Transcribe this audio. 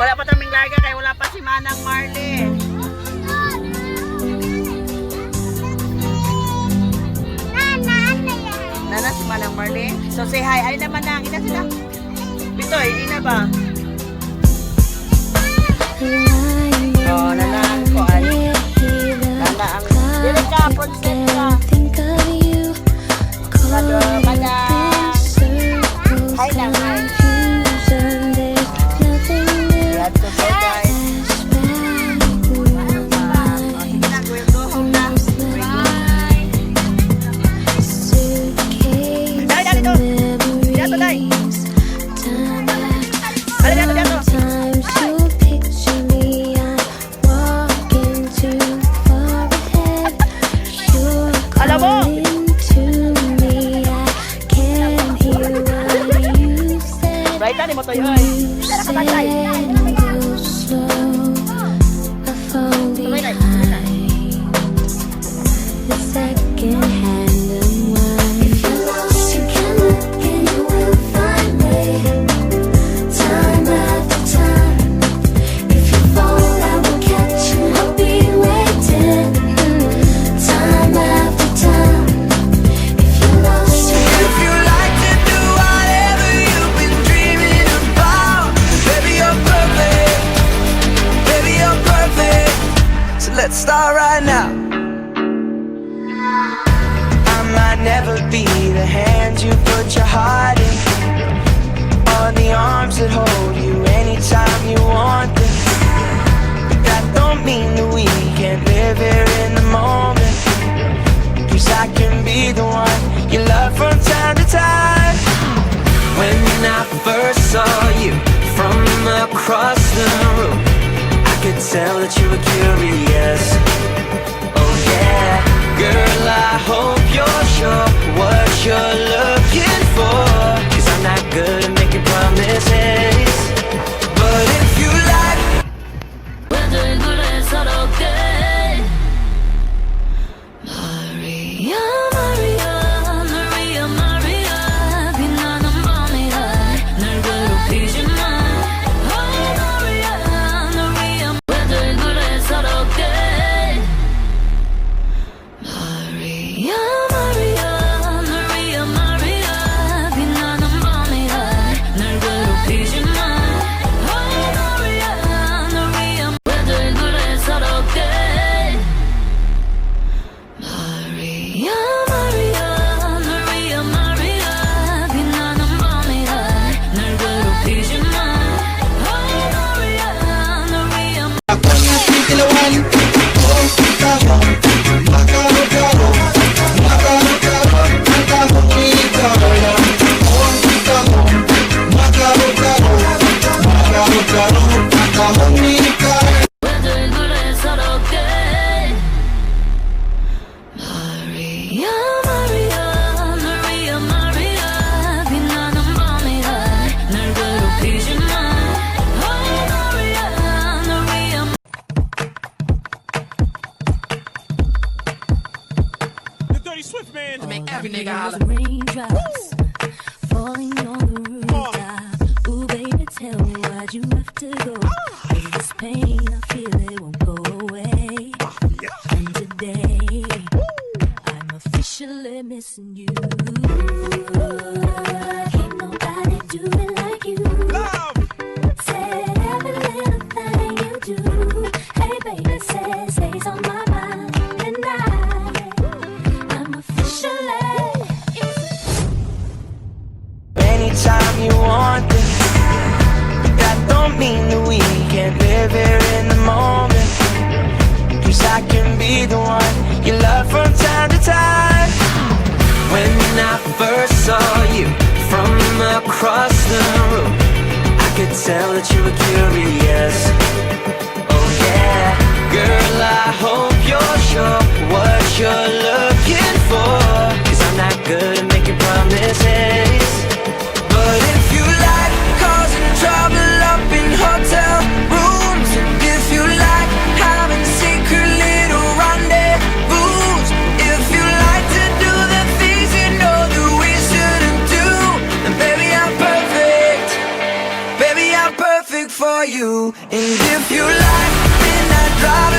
Wala pa taming larga kaya wala pa si Manang Marley. Nana si Manang Marley. So say hi. Ay naman na. Ina sila. Bitoy, ina ba? Oh, nana ko ay. Nana ang. Dili ka, princess ka. Kada. Hi lang, hi. Tadi mo tayo ay. Tara ka batay. Let's start right now. I might never be the hand you put your heart in, or the arms that hold you anytime you want them. But that don't mean that we can't live here in the moment. 'Cause I can be the one you love from time to time. When I first saw you from across the room, I could tell that you were curious. Oh yeah, girl, I hope you're sure what you're looking for. 'Cause I'm not good at making promises, but if you like Maria, Maria, Maria, Maria, 빛나는 밤이라 날 괴롭히지 마. Swift man to make every nigga holler. Raindrops falling on the rooftop. Ooh, baby, tell me why'd you have to go? Cause this pain, I feel it won't go away. And today, I'm officially missing you. Can't nobody do it like you. Said every little thing you do. Hey, baby, says stays on my mind. And I'm officially. anytime you want them. That don't mean that we can't live here in the moment. 'Cause I can be the one you love from time to time. When I first saw you from across the room, I could tell that you were curious. Oh yeah, girl, I hope you're sure what you're looking for. 'Cause I'm not good at making promises, but if you like causing trouble up in hotel rooms, and if you like having secret little rendezvous, if you like to do the things you know that we shouldn't do, then baby I'm perfect for for you. And if you like midnight drive,